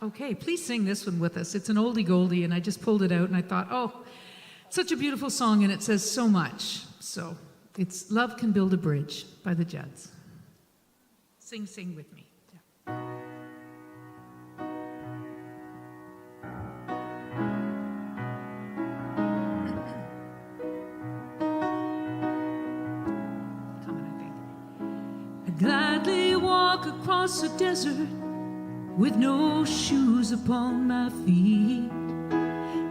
Okay, please sing this one with us. It's an oldie goldie, and I just pulled it out and I thought, oh, such a beautiful song, and it says so much. So it's Love Can Build a Bridge by the Judds. Sing with me. Yeah. Coming, I think. I'd gladly walk across the desert with no shoes upon my feet,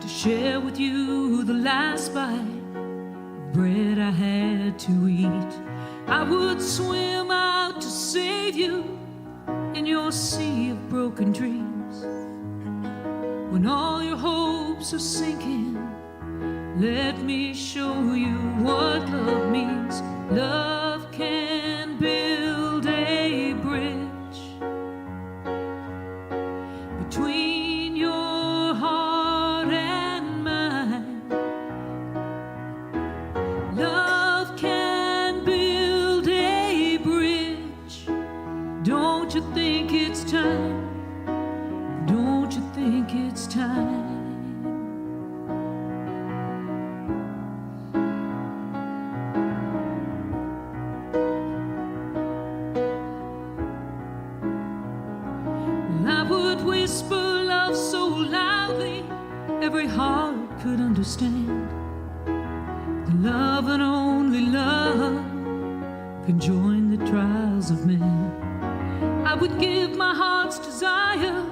to share with you the last bite of bread I had to eat. I would swim out to save you in your sea of broken dreams. When all your hopes are sinking, let me show you what love means. Love can build a bridge between your heart and mine. Love can build a bridge. Don't you think it's time? Don't you think it's time? I would whisper love so loudly every heart could understand. The love and only love can join the trials of man. I would give my heart's desire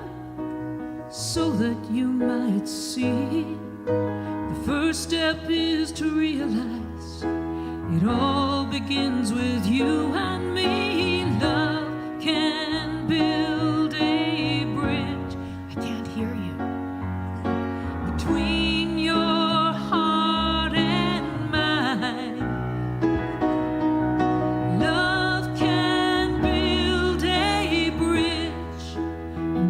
so that you might see. The first step is to realize it all begins with you and me. Love can build a bridge. I can't hear you. Between your heart and mine. Love can build a bridge.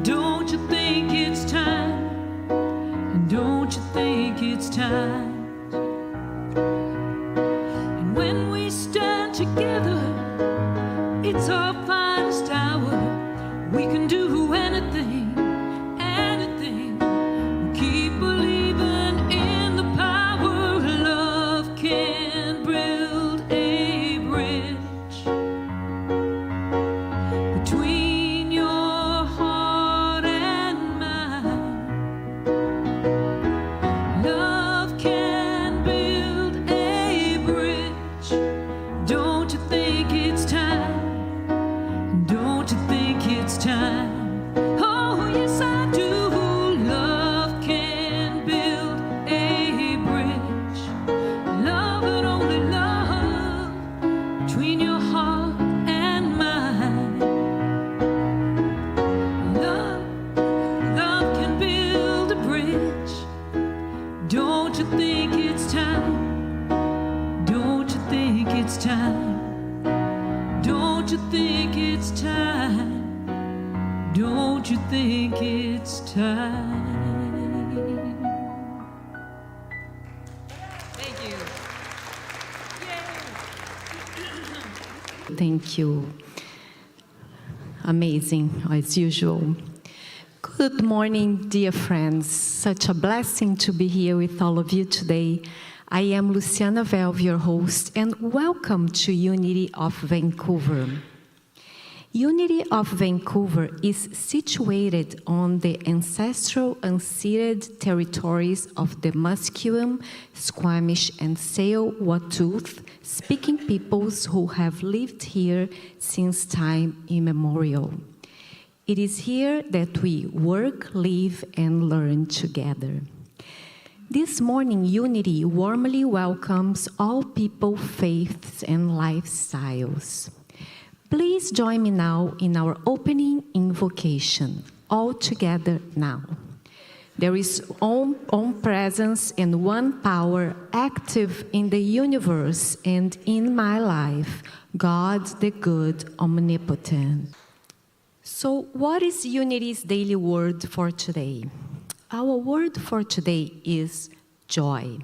Don't you think it's time? And don't you think it's time? And when we stand together, it's our finest hour. We can do anything, anything. Keep believing in the power. Love can build a bridge between your heart and mine. Love can build a bridge. Don't you think it's time? Don't you think it's time? Oh, yes, I do. Love can build a bridge. Love and only love between your heart and mine. Love can build a bridge. Don't you think it's time? Don't you think it's time? Don't you think it's time? Don't you think it's time? Thank you. Yay. Thank you. Amazing, as usual. Good morning, dear friends. Such a blessing to be here with all of you today. I am Luciana Velve, your host, and welcome to Unity of Vancouver. Unity of Vancouver is situated on the ancestral unceded territories of the Musqueam, Squamish, and Tsleil-Waututh speaking peoples who have lived here since time immemorial. It is here that we work, live, and learn together. This morning, Unity warmly welcomes all people, faiths, and lifestyles. Please join me now in our opening invocation, all together now. There is one presence and one power active in the universe and in my life, God the good, omnipotent. So what is Unity's daily word for today? Our word for today is joy.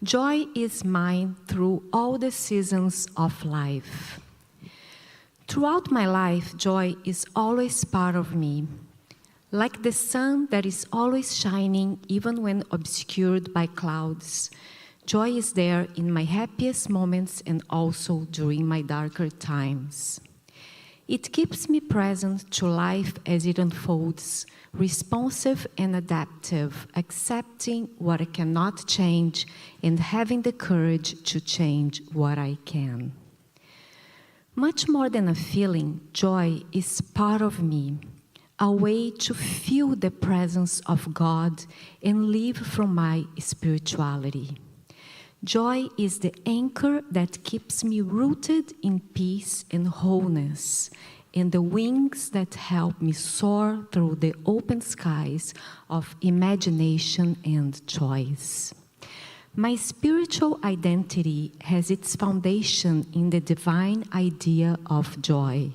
Joy is mine through all the seasons of life. Throughout my life, joy is always part of me. Like the sun that is always shining even when obscured by clouds, joy is there in my happiest moments and also during my darker times. It keeps me present to life as it unfolds, responsive and adaptive, accepting what I cannot change and having the courage to change what I can. Much more than a feeling, joy is part of me, a way to feel the presence of God and live from my spirituality. Joy is the anchor that keeps me rooted in peace and wholeness, and the wings that help me soar through the open skies of imagination and choice. My spiritual identity has its foundation in the divine idea of joy,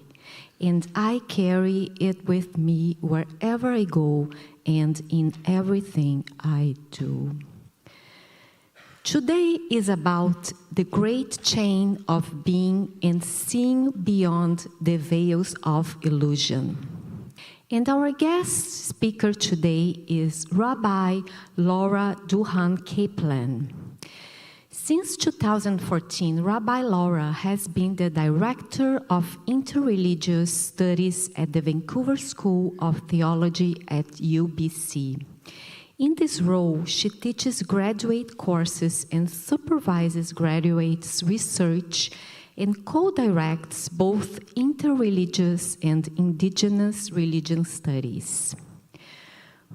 and I carry it with me wherever I go and in everything I do. Today is about the great chain of being and seeing beyond the veils of illusion. And our guest speaker today is Rabbi Laura Duhan-Kaplan. Since 2014, Rabbi Laura has been the Director of Interreligious Studies at the Vancouver School of Theology at UBC. In this role, she teaches graduate courses and supervises graduates' research and co-directs both interreligious and indigenous religion studies.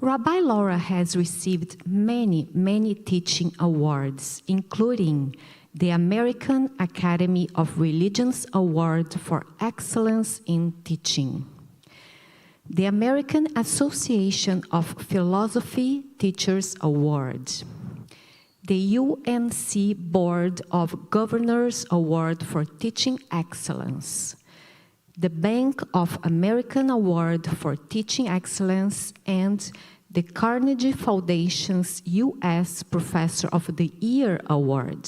Rabbi Laura has received many teaching awards, including the American Academy of Religions Award for Excellence in Teaching, the American Association of Philosophy Teachers Award, the UNC Board of Governors Award for Teaching Excellence, the Bank of America Award for Teaching Excellence, and the Carnegie Foundation's U.S. Professor of the Year Award,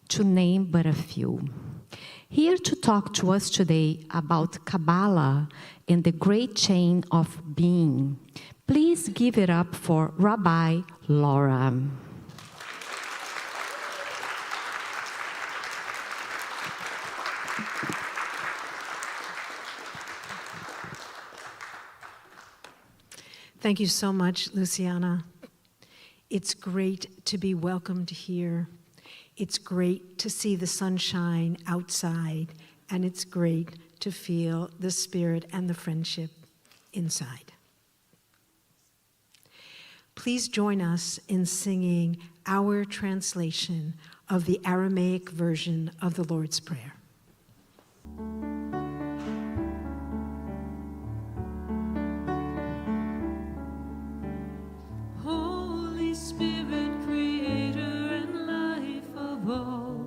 to name but a few. Here to talk to us today about Kabbalah and the great chain of being, please give it up for Rabbi Laura. Thank you so much, Luciana. It's great to be welcomed here. It's great to see the sunshine outside, and it's great to feel the spirit and the friendship inside. Please join us in singing our translation of the Aramaic version of the Lord's Prayer. Holy Spirit, creator and life of all,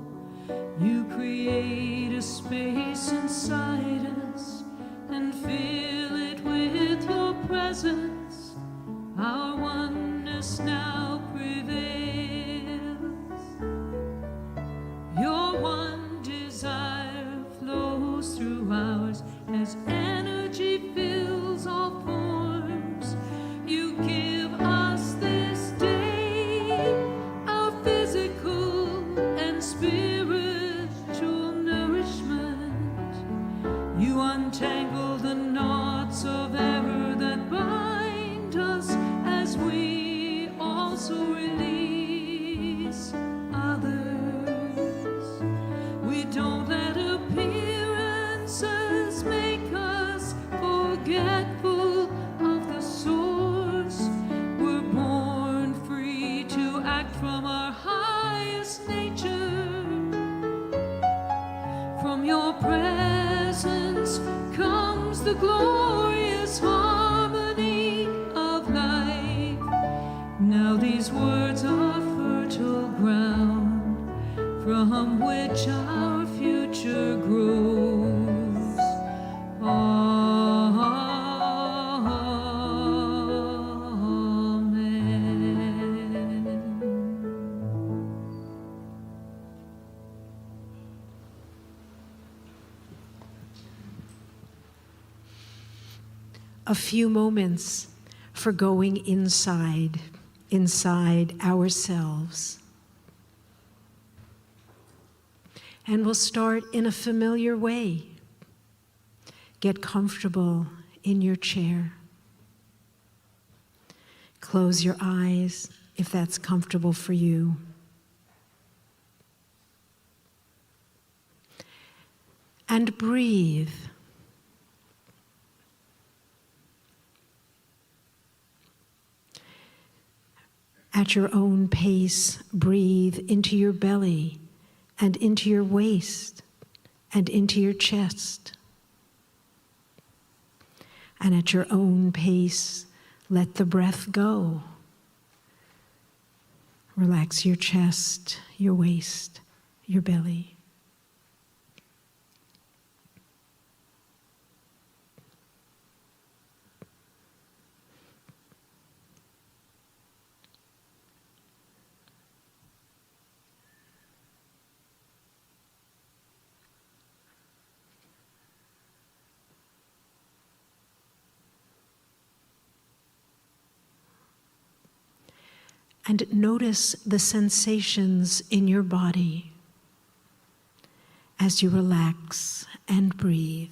you create a space inside us and fill it with your presence. Our oneness now prevails. Your one desire flows through ours as energy fills all forms. You give us this day our physical and spiritual nourishment. You untangle the knots of error that bind us as we also release others. We don't let appearances make us forgetful of the source. We're born free to act from our highest nature. From your presence comes the glorious harmony of life. Now these words are fertile ground from which our future grows. Amen. A few moments for going inside ourselves. And we'll start in a familiar way. Get comfortable in your chair. Close your eyes if that's comfortable for you. And breathe. At your own pace, breathe into your belly and into your waist and into your chest. And at your own pace, let the breath go. Relax your chest, your waist, your belly. And notice the sensations in your body as you relax and breathe.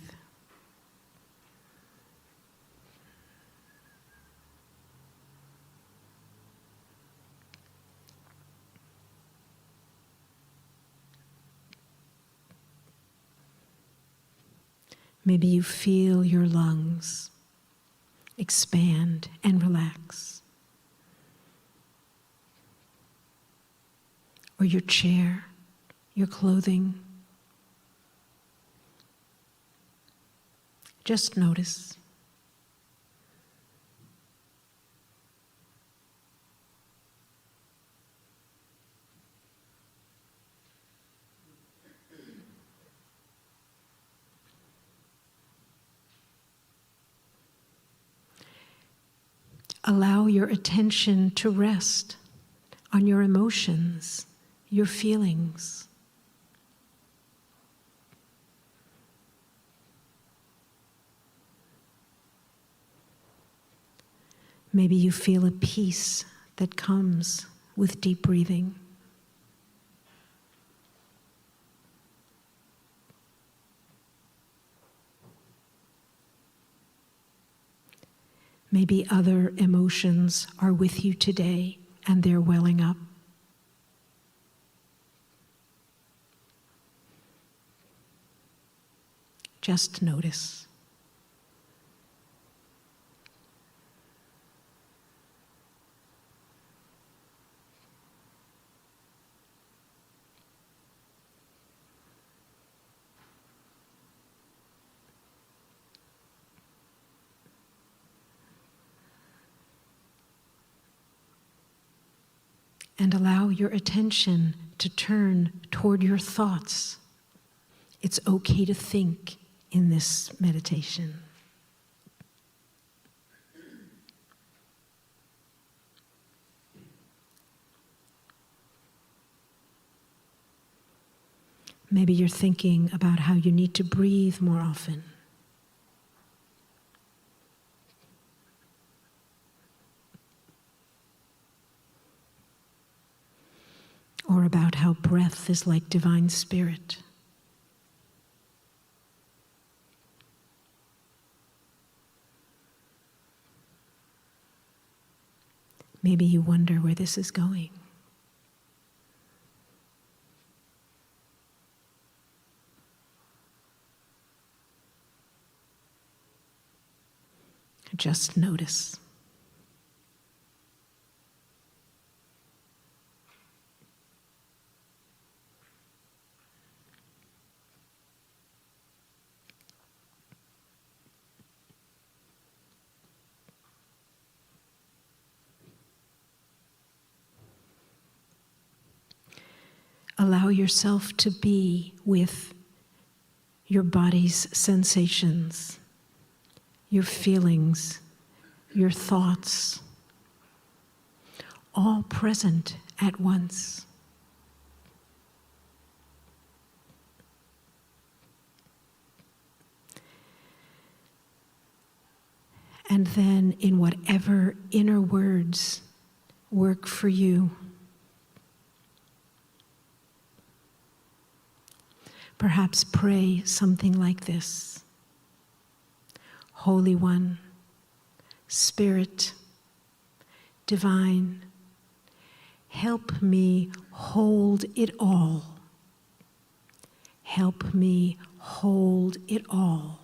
Maybe you feel your lungs expand and relax. Or your chair, your clothing. Just notice. Allow your attention to rest on your emotions, your feelings. Maybe you feel a peace that comes with deep breathing. Maybe other emotions are with you today and they're welling up. Just notice. And allow your attention to turn toward your thoughts. It's okay to think in this meditation. Maybe you're thinking about how you need to breathe more often. Or about how breath is like divine spirit. Maybe you wonder where this is going. Just notice. Allow yourself to be with your body's sensations, your feelings, your thoughts, all present at once. And then in whatever inner words work for you. Perhaps pray something like this. Holy One, Spirit, Divine, help me hold it all. Help me hold it all.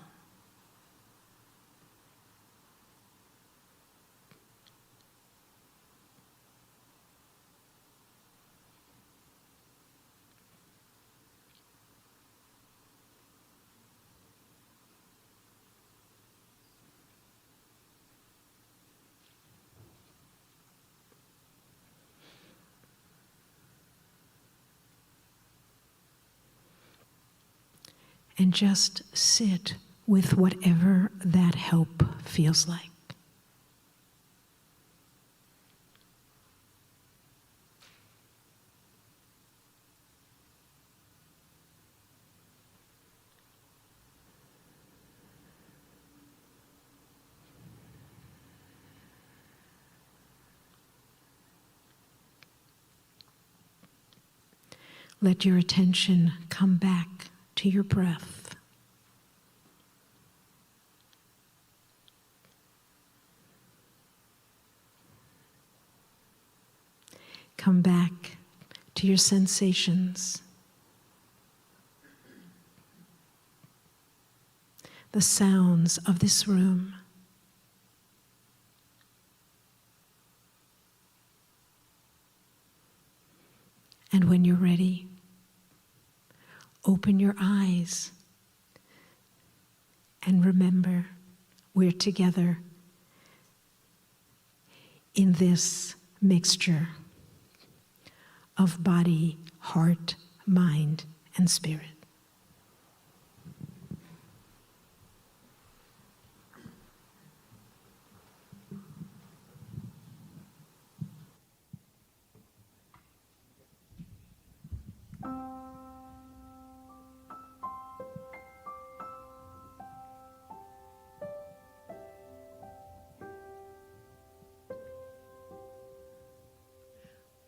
And just sit with whatever that help feels like. Let your attention come back to your breath. Come back to your sensations. The sounds of this room. And when you're ready, open your eyes and remember we're together in this mixture of body, heart, mind, and spirit.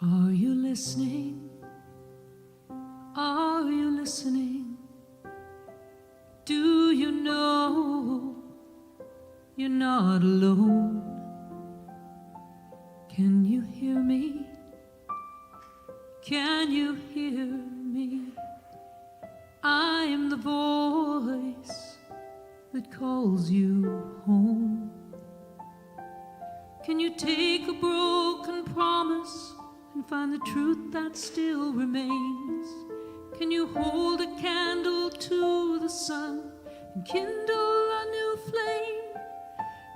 Are you listening? Are you listening? Do you know you're not alone? Can you hear me? Can you hear me? I am the voice that calls you home. Can you take a broken promise and find the truth that still remains? Can you hold a candle to the sun and kindle a new flame?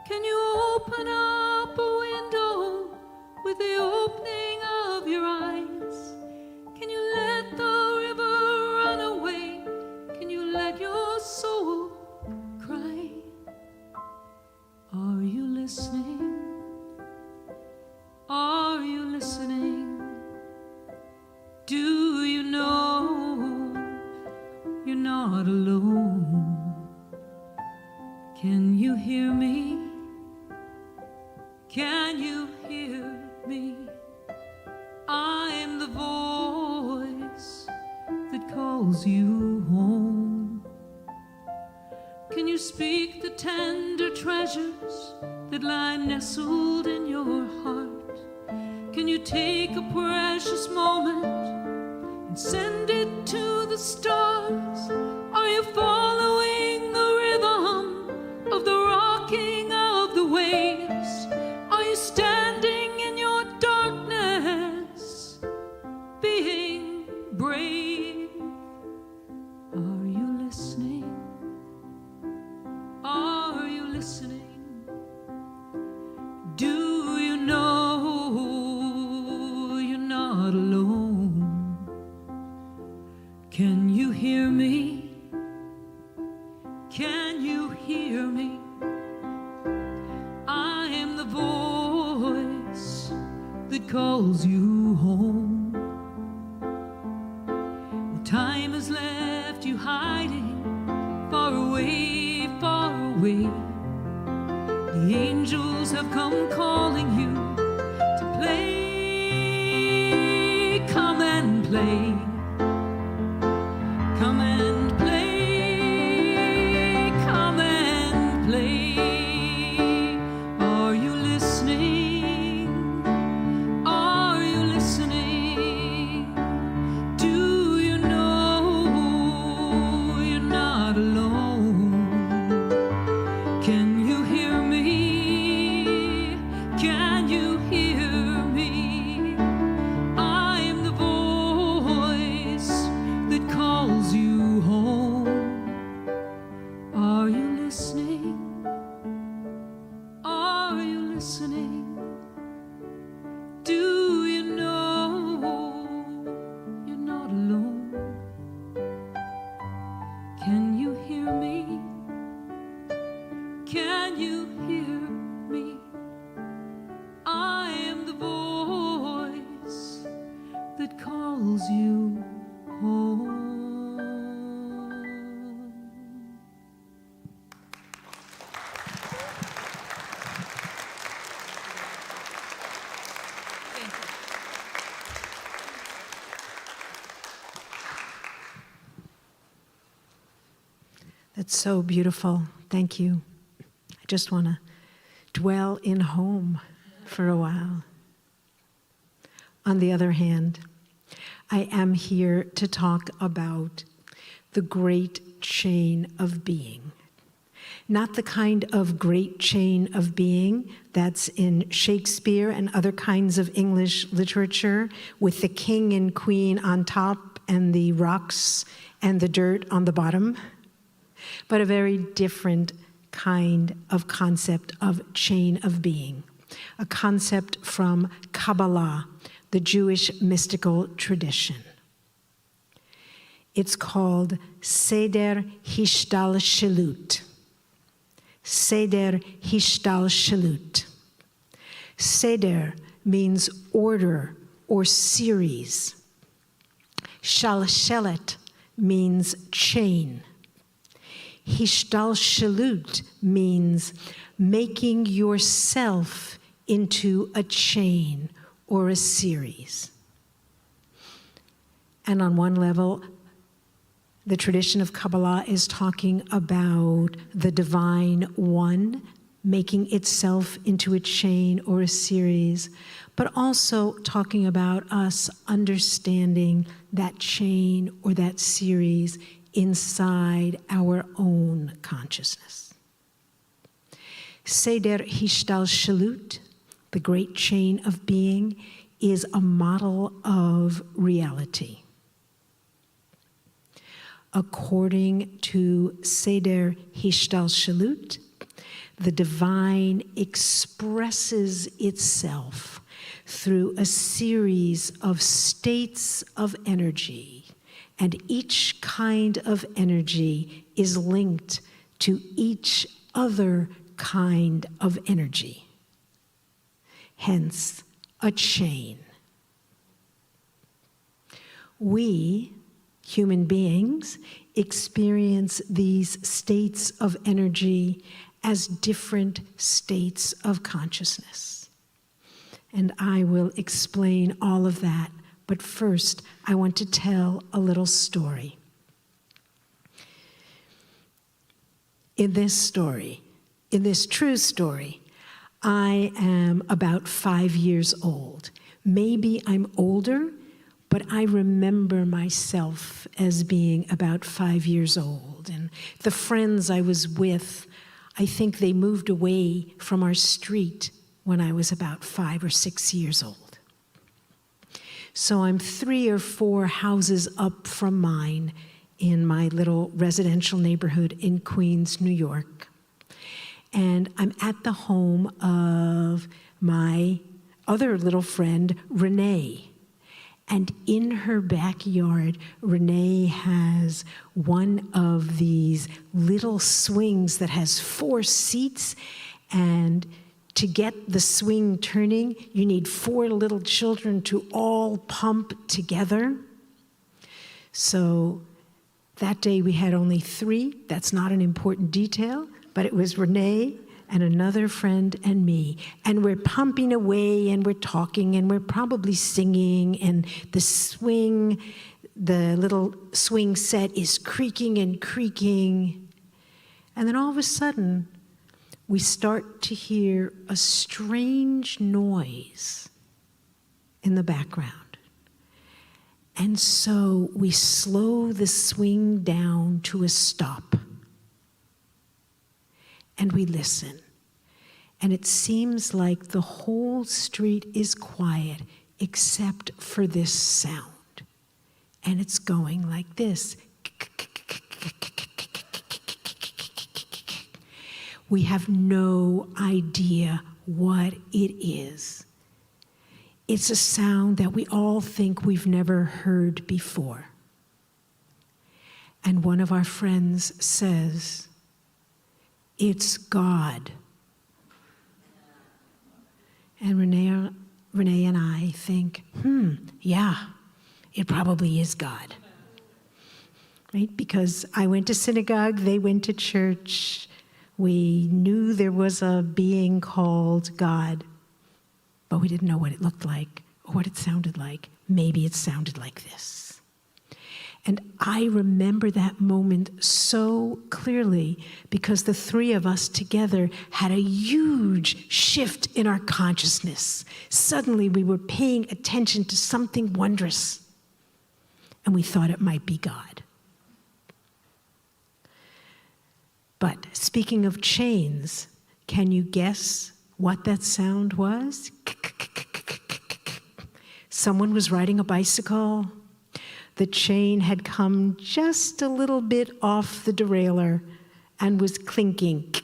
Can you open up a window with the opening of your eyes? Can you let the river run away? Can you let your soul cry? Are you listening? Are you listening? Do you know you're not alone? Can you hear me? Can you hear me? I am the voice that calls you home. Can you speak the tender treasures that lie nestled in your heart? Can you take a precious moment and send it to the stars? Are you following the rhythm of the rocking of the waves? Are you standing in your darkness, being brave? Are you listening? Are you listening? Do you know you're not alone? Can you hear me? Can you hear me? I am the voice that calls you home. Well, time has left you hiding far away, far away. The The angels have come calling you to play. Come and play. Come and play. Come and play. Are you listening? Are you listening? Do you know you're not alone? Can you hear me? Can you hear me? I am the voice that calls you home. Are you listening? Are you listening? Do you know you're not alone? Can you hear me? Can you hear me? I am the voice that calls you home. That's so beautiful. Thank you. I just want to dwell in home for a while. On the other hand, I am here to talk about the great chain of being. Not the kind of great chain of being that's in Shakespeare and other kinds of English literature with the king and queen on top and the rocks and the dirt on the bottom, but a very different kind of concept of chain of being, a concept from Kabbalah, the Jewish mystical tradition. It's called Seder Hishtalshelut. Seder Hishtalshelut. Seder means order or series. Shalshelet means chain. Hishtalshelut means making yourself into a chain or a series. And on one level, the tradition of Kabbalah is talking about the divine one making itself into a chain or a series, but also talking about us understanding that chain or that series inside our own consciousness. Seder Hishtalshelut, the great chain of being, is a model of reality. According to Seder Hishtalshelut, the divine expresses itself through a series of states of energy, and each kind of energy is linked to each other kind of energy. Hence, a chain. We, human beings, experience these states of energy as different states of consciousness. And I will explain all of that, but first I want to tell a little story. In this true story, I am about 5 years old. Maybe I'm older, but I remember myself as being about 5 years old. And the friends I was with, I think they moved away from our street when I was about 5 or 6 years old. So I'm 3 or 4 houses up from mine in my little residential neighborhood in Queens, New York. And I'm at the home of my other little friend, Renee. And in her backyard, Renee has one of these little swings that has 4 seats, and to get the swing turning, you need 4 little children to all pump together. So that day we had only 3. That's not an important detail, but it was Renee and another friend and me, and we're pumping away and we're talking and we're probably singing, and the little swing set is creaking and creaking. And then all of a sudden, we start to hear a strange noise in the background. And so we slow the swing down to a stop. And we listen. And it seems like the whole street is quiet except for this sound. And it's going like this. We have no idea what it is. It's a sound that we all think we've never heard before. And one of our friends says, "It's God." And Renee and I think, yeah, it probably is God. Right? Because I went to synagogue, they went to church. We knew there was a being called God, but we didn't know what it looked like or what it sounded like. Maybe it sounded like this. And I remember that moment so clearly because the three of us together had a huge shift in our consciousness. Suddenly we were paying attention to something wondrous, and we thought it might be God. But speaking of chains, can you guess what that sound was? Someone was riding a bicycle. The chain had come just a little bit off the derailleur and was clinking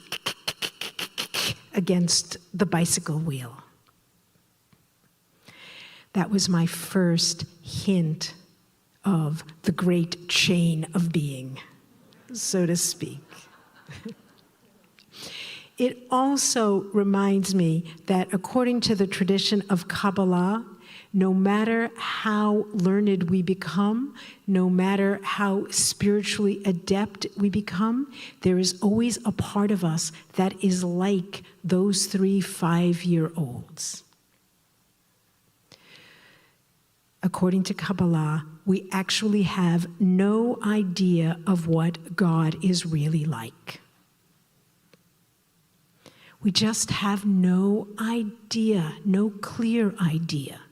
against the bicycle wheel. That was my first hint of the great chain of being, so to speak. It also reminds me that according to the tradition of Kabbalah, no matter how learned we become, no matter how spiritually adept we become, there is always a part of us that is like those 3 5-year-olds. According to Kabbalah, we actually have no idea of what God is really like. We just have no idea, no clear idea.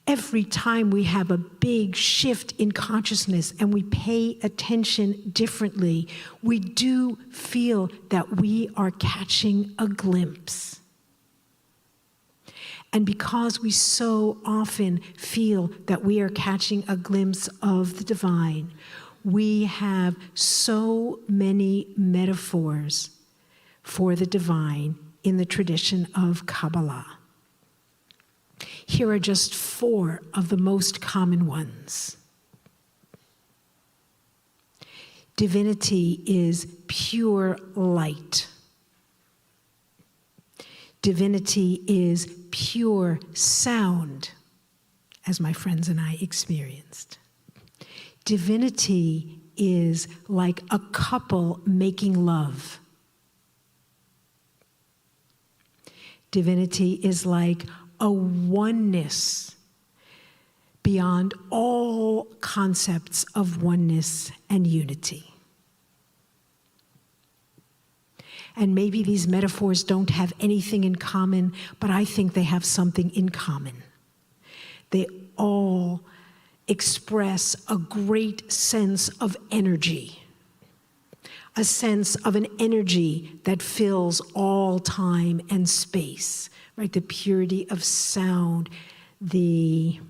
Every time we have a big shift in consciousness and we pay attention differently, we do feel that we are catching a glimpse. And because we so often feel that we are catching a glimpse of the divine, we have so many metaphors for the divine in the tradition of Kabbalah. Here are just 4 of the most common ones. Divinity is pure light. Divinity is pure sound, as my friends and I experienced. Divinity is like a couple making love. Divinity is like a oneness beyond all concepts of oneness and unity. And maybe these metaphors don't have anything in common, but I think they have something in common. They all express a great sense of energy, a sense of an energy that fills all time and space, right? The purity of sound, the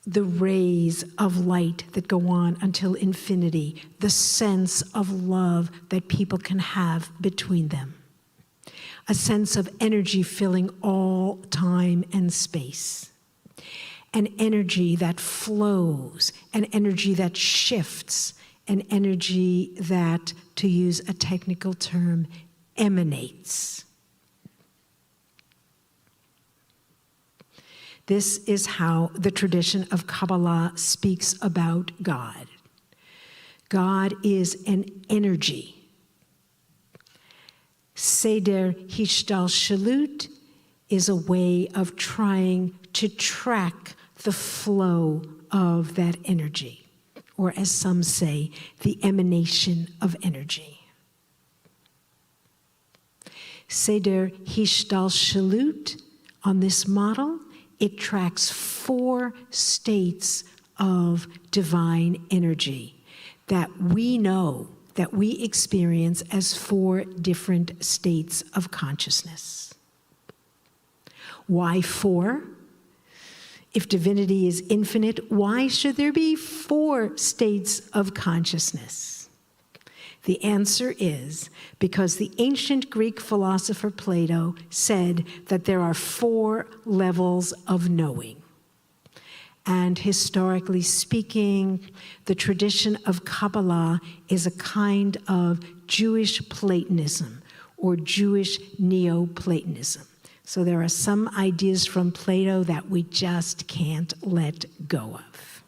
rays of light that go on until infinity, the sense of love that people can have between them, a sense of energy filling all time and space, an energy that flows, an energy that shifts, an energy that, to use a technical term, emanates. This is how the tradition of Kabbalah speaks about God. God is an energy, Seder Hishtalshalut is a way of trying to track the flow of that energy, or as some say, the emanation of energy. Seder Hishtalshalut, on this model, it tracks 4 states of divine energy that we know, that we experience as 4 different states of consciousness. Why 4? If divinity is infinite, why should there be 4 states of consciousness? The answer is because the ancient Greek philosopher Plato said that there are 4 levels of knowing. And historically speaking, the tradition of Kabbalah is a kind of Jewish Platonism or Jewish Neoplatonism. So there are some ideas from Plato that we just can't let go of.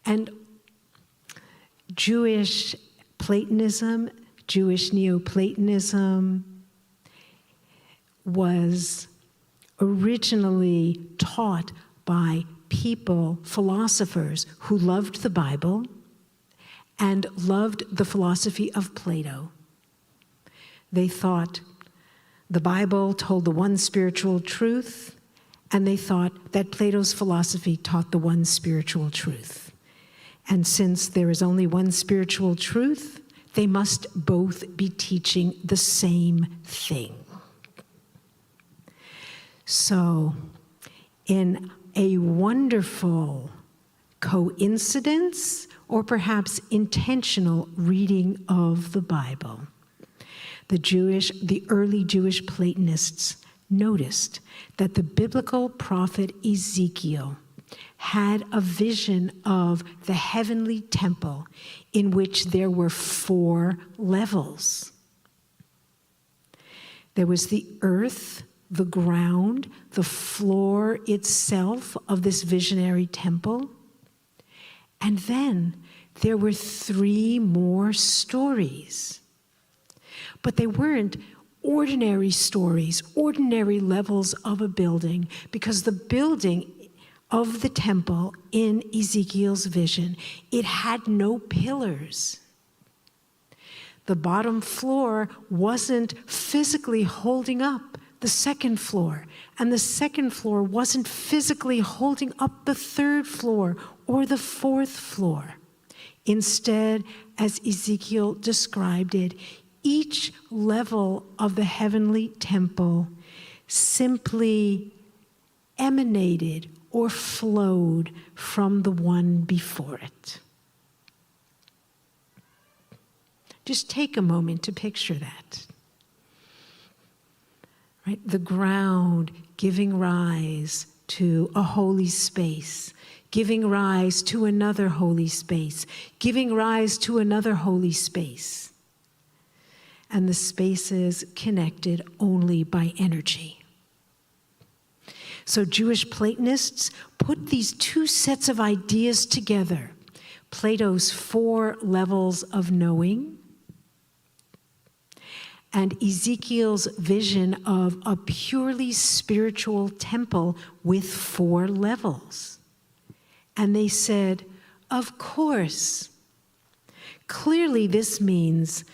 And Jewish Platonism, Jewish Neoplatonism, was originally taught by people, philosophers, who loved the Bible and loved the philosophy of Plato. They thought the Bible told the one spiritual truth, and they thought that Plato's philosophy taught the one spiritual truth. And since there is only one spiritual truth, they must both be teaching the same thing. So, in a wonderful coincidence, or perhaps intentional reading of the Bible, the early Jewish Platonists noticed that the biblical prophet Ezekiel had a vision of the heavenly temple in which there were 4 levels. There was the earth, the ground, the floor itself of this visionary temple. And then there were 3 more stories. But they weren't ordinary stories, ordinary levels of a building, because the building of the temple in Ezekiel's vision, it had no pillars. The bottom floor wasn't physically holding up the second floor, and the second floor wasn't physically holding up the third floor or the fourth floor. Instead, as Ezekiel described it, each level of the heavenly temple simply emanated or flowed from the one before it. Just take a moment to picture that. Right? The ground giving rise to a holy space, giving rise to another holy space, giving rise to another holy space. And the spaces connected only by energy. So Jewish Platonists put these 2 sets of ideas together. Plato's 4 levels of knowing, and Ezekiel's vision of a purely spiritual temple with 4 levels. And they said, of course, clearly this means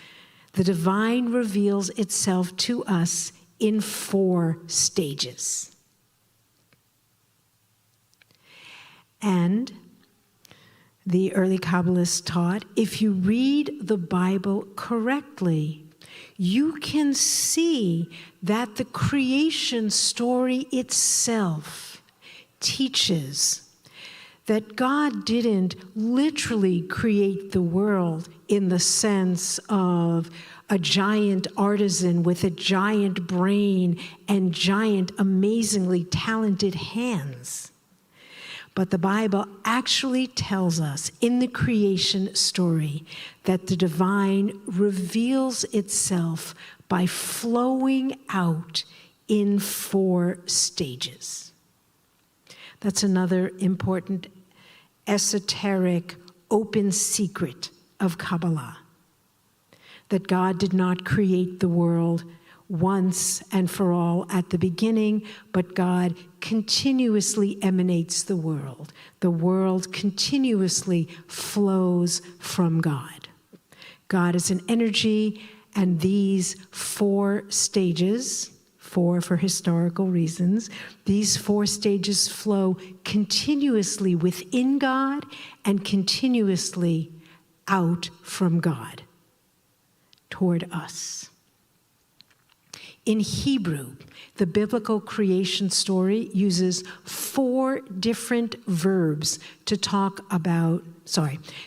the divine reveals itself to us in 4 stages. And the early Kabbalists taught, if you read the Bible correctly, you can see that the creation story itself teaches that God didn't literally create the world in the sense of a giant artisan with a giant brain and giant, amazingly talented hands. But the Bible actually tells us in the creation story that the divine reveals itself by flowing out in 4 stages. That's another important esoteric, open secret of Kabbalah. that God did not create the world once and for all at the beginning, but God continuously emanates the world. The world continuously flows from God. God is an energy, and these 4 stages, 4 for historical reasons, these 4 stages flow continuously within God and continuously out from God toward us. In Hebrew, the biblical creation story uses 4 different verbs to talk about,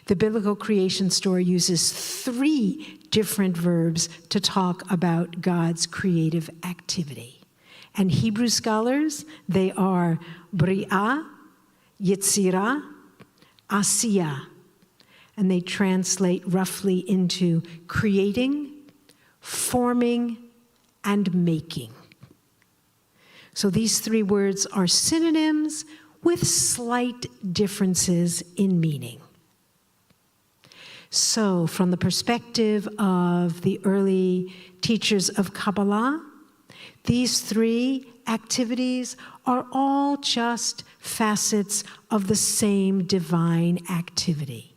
the biblical creation story uses 3 different verbs to talk about God's creative activity. And Hebrew scholars, they are Bri'ah, Yetzirah, Asiyah, and they translate roughly into creating, forming, and making. So these 3 words are synonyms with slight differences in meaning. So from the perspective of the early teachers of Kabbalah, these 3 activities are all just facets of the same divine activity,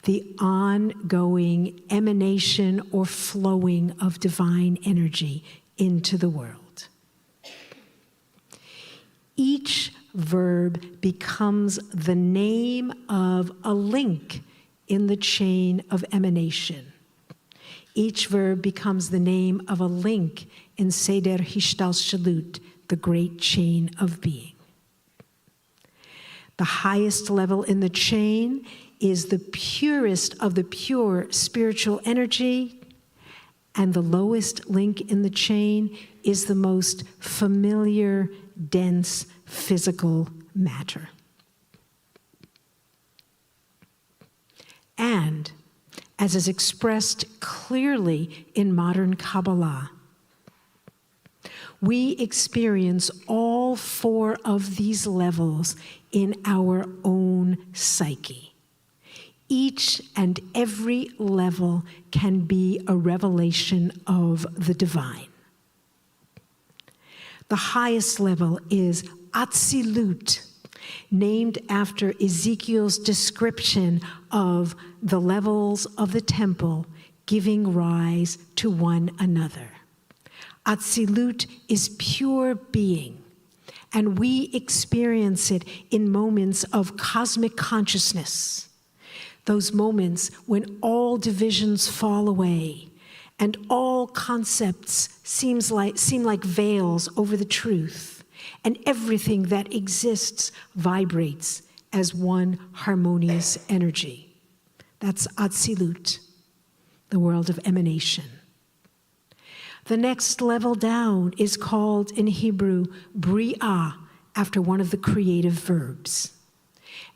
the ongoing emanation or flowing of divine energy into the world. Each verb becomes the name of a link in the chain of emanation. Each verb becomes the name of a link in Seder Hishtalshalut, the great chain of being. The highest level in the chain is the purest of the pure spiritual energy, and the lowest link in the chain is the most familiar, dense physical matter. And, as is expressed clearly in modern Kabbalah, we experience all 4 of these levels in our own psyche. Each and every level can be a revelation of the divine. The highest level is Atzilut, named after Ezekiel's description of the levels of the temple giving rise to one another. Atzilut is pure being, and we experience it in moments of cosmic consciousness, those moments when all divisions fall away and all concepts seem like veils over the truth, and everything that exists vibrates as one harmonious energy. That's Atzilut, the world of emanation. The next level down is called in Hebrew Bri'ah, after one of the creative verbs.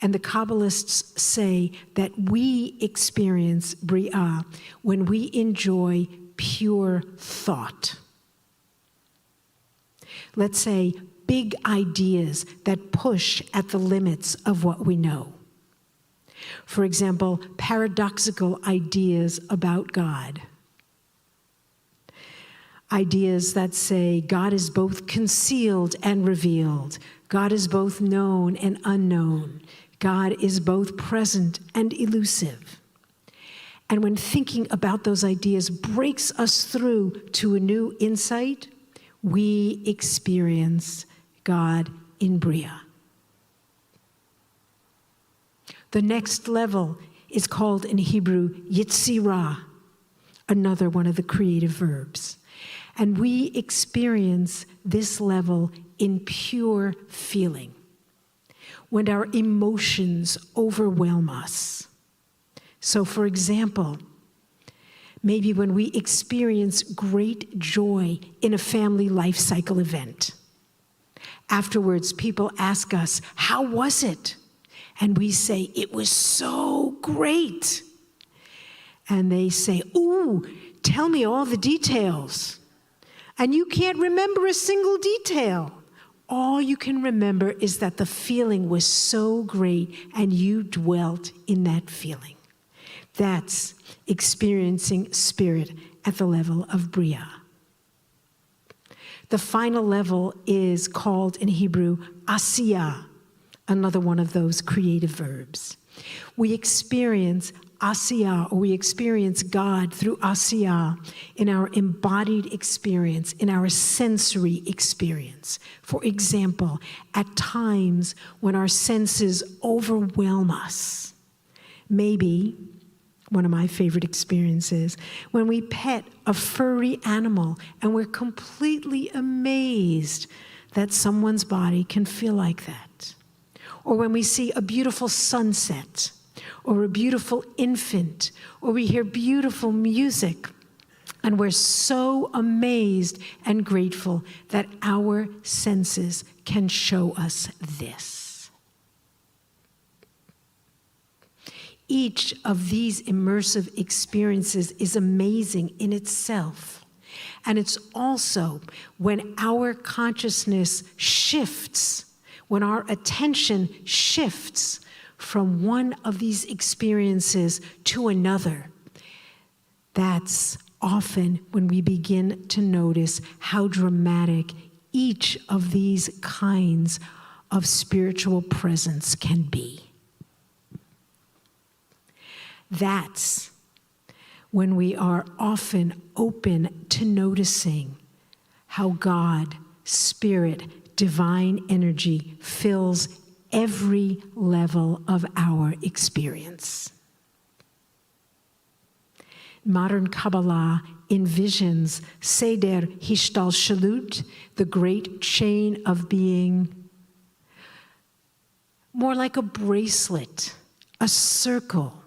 And the Kabbalists say that we experience Bri'ah when we enjoy pure thought. Let's say big ideas that push at the limits of what we know. For example, paradoxical ideas about God. Ideas that say God is both concealed and revealed. God is both known and unknown. God is both present and elusive. And when thinking about those ideas breaks us through to a new insight, we experience God in Bri'ah. The next level is called in Hebrew Yetzirah, another one of the creative verbs. And we experience this level in pure feeling, when our emotions overwhelm us. So, for example, maybe when we experience great joy in a family life cycle event. Afterwards, people ask us, "How was it?" And we say, "It was so great." And they say, "Ooh, tell me all the details." And you can't remember a single detail. All you can remember is that the feeling was so great and you dwelt in that feeling. That's experiencing spirit at the level of Bria. The final level is called in Hebrew asiyah, another one of those creative verbs. We experience asiyah, or we experience God through asiyah in our embodied experience, in our sensory experience. For example, at times when our senses overwhelm us, maybe one of my favorite experiences, when we pet a furry animal and we're completely amazed that someone's body can feel like that. Or when we see a beautiful sunset, or a beautiful infant, or we hear beautiful music, and we're so amazed and grateful that our senses can show us this. Each of these immersive experiences is amazing in itself. And it's also when our consciousness shifts, when our attention shifts from one of these experiences to another, that's often when we begin to notice how dramatic each of these kinds of spiritual presence can be. That's when we are often open to noticing how God, Spirit, divine energy fills every level of our experience. Modern Kabbalah envisions Seder Hishtalshalut, the great chain of being, more like a bracelet, a circle,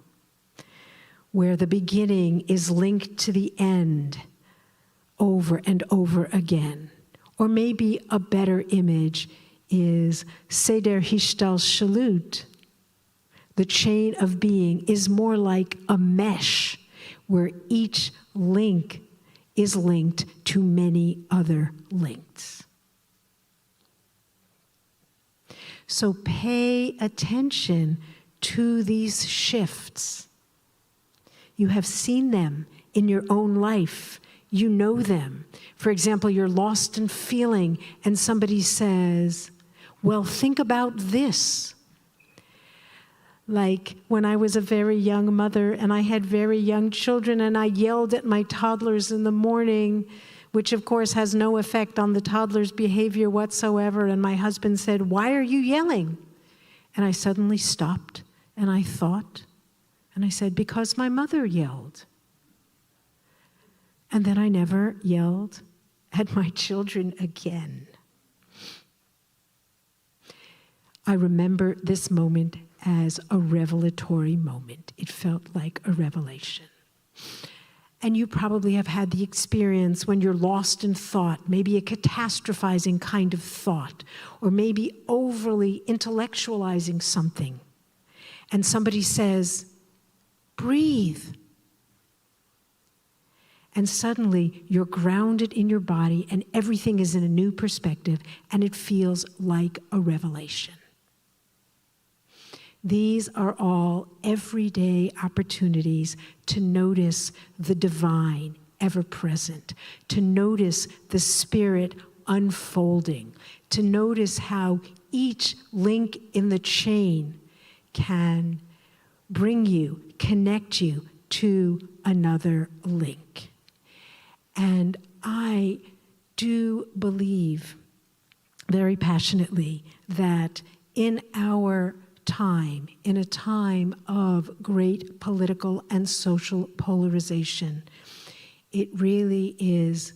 where the beginning is linked to the end over and over again. Or maybe a better image is Seder Hishtalshalut. The chain of being is more like a mesh where each link is linked to many other links. So pay attention to these shifts. You have seen them in your own life. You know them. For example, you're lost in feeling and somebody says, well, think about this. Like when I was a very young mother and I had very young children and I yelled at my toddlers in the morning, which of course has no effect on the toddler's behavior whatsoever. And my husband said, why are you yelling? And I suddenly stopped and I thought, and I said, because my mother yelled. And then I never yelled at my children again. I remember this moment as a revelatory moment. It felt like a revelation. And you probably have had the experience when you're lost in thought, maybe a catastrophizing kind of thought, or maybe overly intellectualizing something. And somebody says, breathe. And suddenly you're grounded in your body and everything is in a new perspective and it feels like a revelation. These are all everyday opportunities to notice the divine ever present, to notice the Spirit unfolding, to notice how each link in the chain can bring you, connect you to another link. And I do believe very passionately that in our time, in a time of great political and social polarization, it really is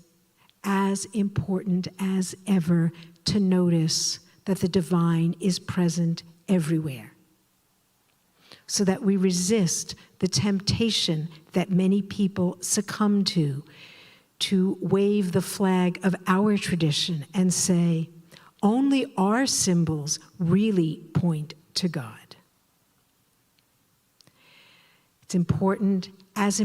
as important as ever to notice that the divine is present everywhere, so that we resist the temptation that many people succumb to wave the flag of our tradition and say, only our symbols really point to God. It's important as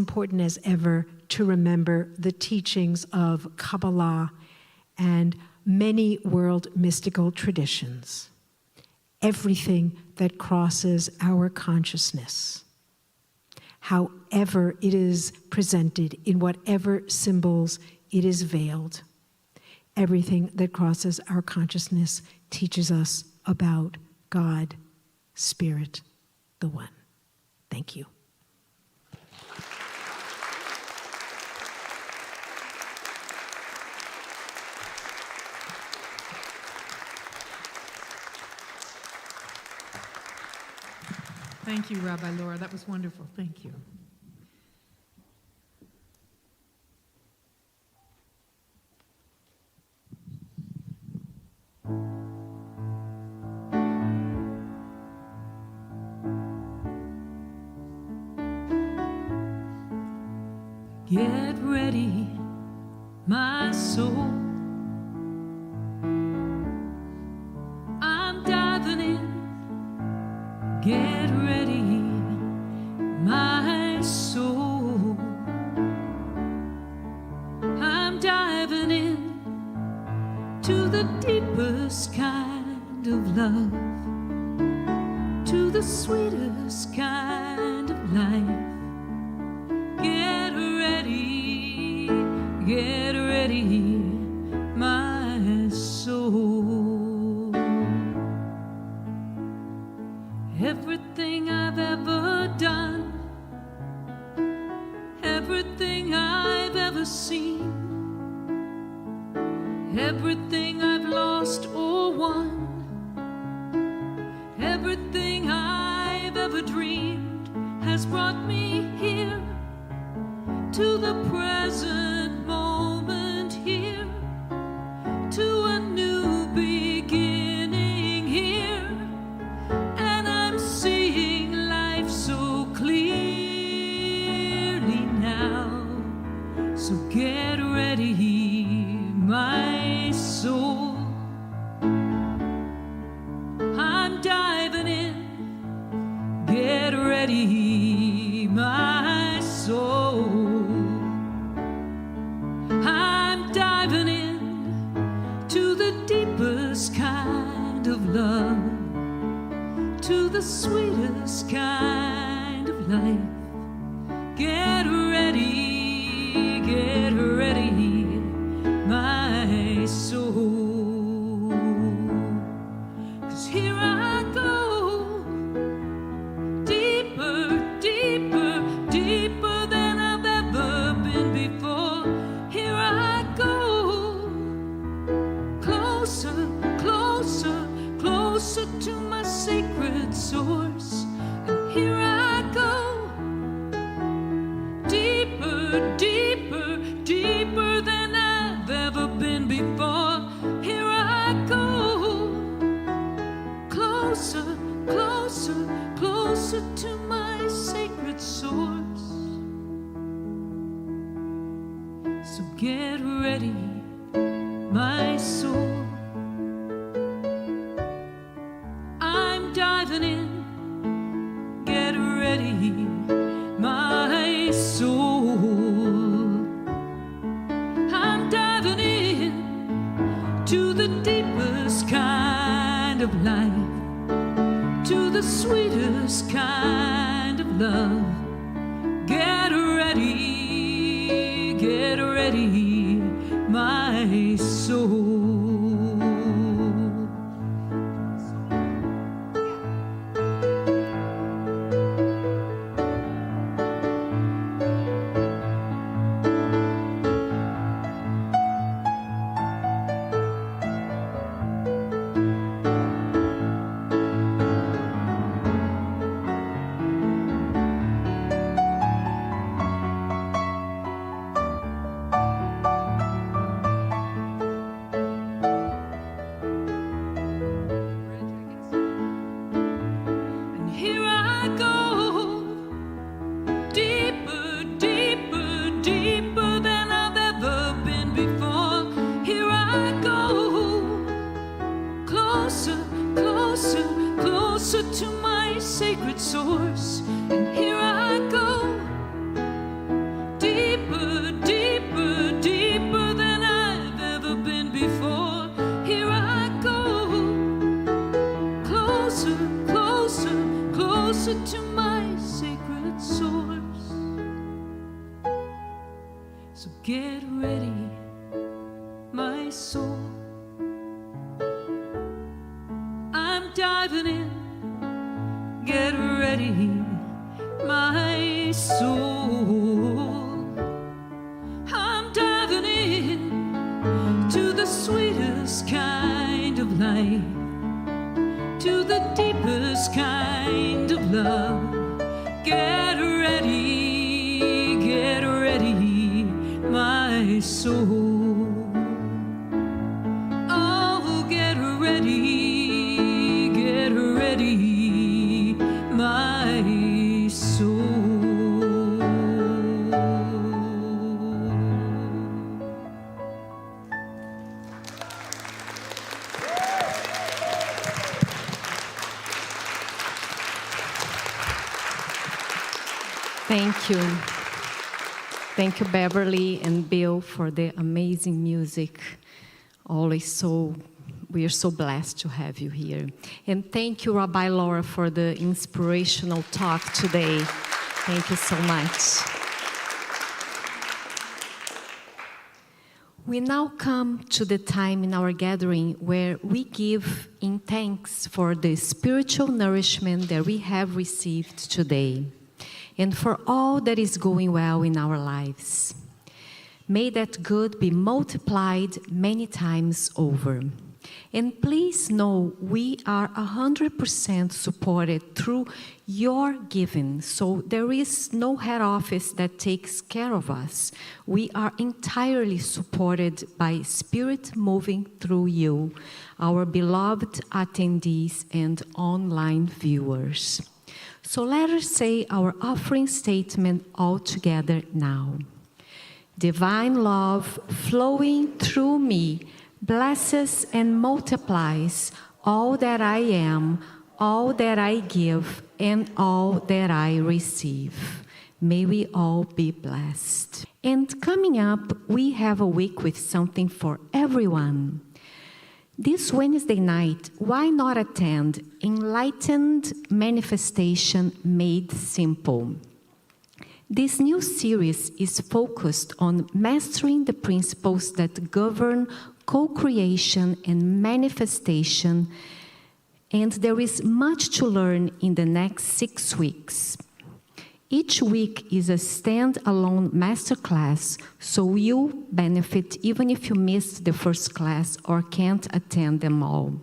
ever to remember the teachings of Kabbalah and many world mystical traditions. Everything that crosses our consciousness however it is presented, in whatever symbols it is veiled. Everything that crosses our consciousness teaches us about God, Spirit, the One. Thank you. Thank you, Rabbi Laura. That was wonderful. Thank you. Get ready, my soul. I'm diving in. Get ready, my soul. I'm diving in to the deepest kind of love, to the sweetest kind of life. Get ready, my soul. Everything I've ever done, everything I've ever seen, everything I've lost or won, everything I've ever dreamed has brought me here to the present moment, here to a new beginning here, and I'm seeing life so clearly now. So get ready, my soul. I'm diving in. Get ready, my soul. I'm diving in to the deepest kind of love, to the sweetest kind of life. Get ready, my soul. 'Cause here I go, deeper, deeper, deeper than I've ever been before. Here I go, closer, closer, closer to my sacred source. And here I go, deeper, deeper, deeper than I've ever been before. Here I go, closer, closer, closer to my sacred source. So get ready, my soul. I'm diving in. Get ready, my soul. I'm diving in to the deepest kind of life, to the sweetest kind of love. Get ready, my soul. To my sacred source, and here I go, deeper, deeper, deeper than I've ever been before. Here I go, closer, closer, closer to my sacred source. I'm diving in. Get ready, my soul. I'm diving in to the sweetest kind of life, to the deepest kind of love. Get ready, my soul. Oh, get ready, my soul. Thank you. Thank you, Beverly and Bill, for the amazing music. We are so blessed to have you here. And thank you, Rabbi Laura, for the inspirational talk today. Thank you so much. We now come to the time in our gathering where we give in thanks for the spiritual nourishment that we have received today, and for all that is going well in our lives. May that good be multiplied many times over. And please know we are 100% supported through your giving, so there is no head office that takes care of us. We are entirely supported by Spirit moving through you, our beloved attendees and online viewers. So let us say our offering statement all together now. Divine love flowing through me blesses and multiplies all that I am, all that I give, and all that I receive. May we all be blessed. And coming up, we have a week with something for everyone. This Wednesday night, why not attend Enlightened Manifestation Made Simple? This new series is focused on mastering the principles that govern co-creation and manifestation, and there is much to learn in the next 6 weeks. Each week is a stand-alone masterclass, so you benefit even if you missed the first class or can't attend them all.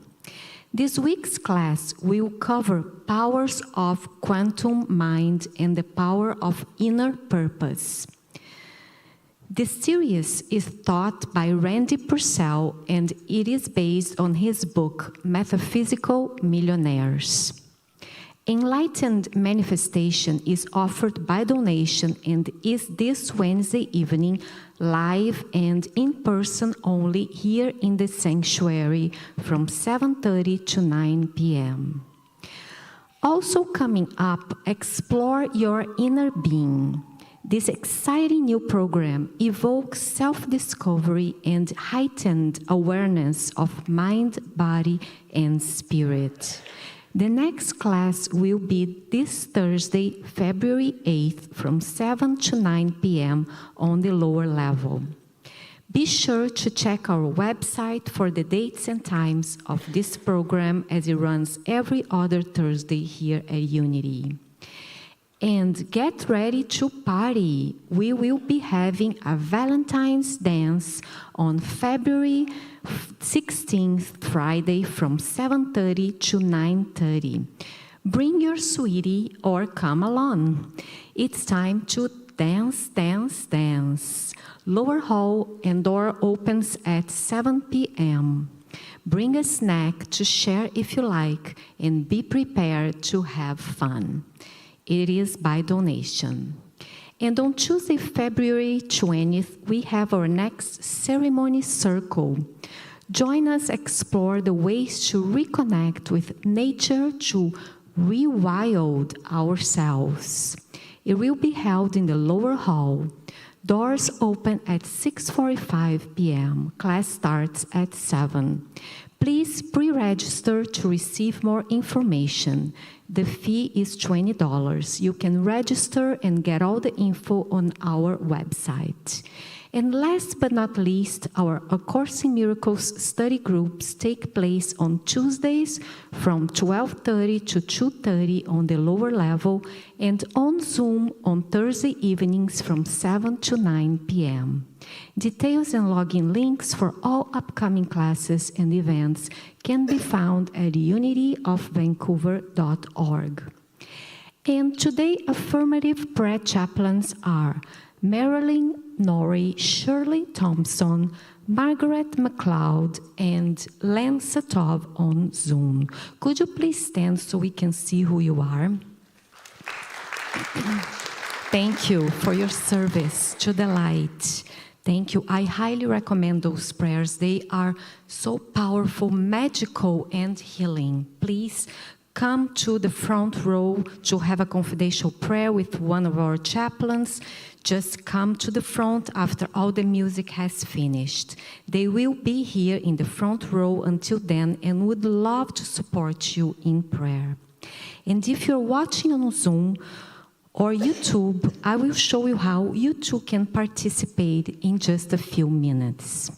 This week's class will cover powers of quantum mind and the power of inner purpose. This series is taught by Randy Purcell, and it is based on his book, Metaphysical Millionaires. Enlightened Manifestation is offered by donation and is this Wednesday evening, live and in person only here in the sanctuary from 7:30 to 9 p.m. Also coming up, Explore Your Inner Being. This exciting new program evokes self-discovery and heightened awareness of mind, body, and spirit. The next class will be this Thursday, February 8th, from 7 to 9 p.m. on the lower level. Be sure to check our website for the dates and times of this program, as it runs every other Thursday here at Unity. And get ready to party. We will be having a Valentine's dance on February 16th, Friday, from 7:30 to 9:30. Bring your sweetie or come along. It's time to dance, dance, dance. Lower hall and door opens at 7 p.m. Bring a snack to share if you like, and be prepared to have fun. It is by donation. And on Tuesday, February 20th, we have our next ceremony circle. Join us explore the ways to reconnect with nature to rewild ourselves. It will be held in the lower hall. Doors open at 6:45 p.m. Class starts at 7. Please pre-register to receive more information. The fee is $20. You can register and get all the info on our website. And last but not least, our A Course in Miracles study groups take place on Tuesdays from 12:30 to 2:30 on the lower level and on Zoom on Thursday evenings from 7 to 9 p.m. Details and login links for all upcoming classes and events can be found at unityofvancouver.org. And today, affirmative prayer chaplains are Marilyn Norrie, Shirley Thompson, Margaret McLeod, and Len Satov on Zoom. Could you please stand so we can see who you are? Thank you for your service to the light. Thank you. I highly recommend those prayers. They are so powerful, magical, and healing. Please come to the front row to have a confidential prayer with one of our chaplains. Just come to the front after all the music has finished. They will be here in the front row until then and would love to support you in prayer. And if you're watching on Zoom or YouTube, I will show you how you too can participate in just a few minutes.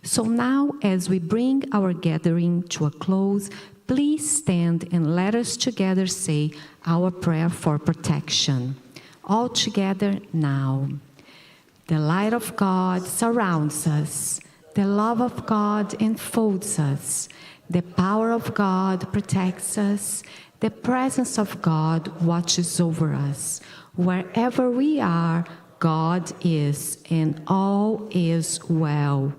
So now, as we bring our gathering to a close, please stand and let us together say our prayer for protection. All together now. The light of God surrounds us. The love of God enfolds us. The power of God protects us. The presence of God watches over us. Wherever we are, God is, and all is well.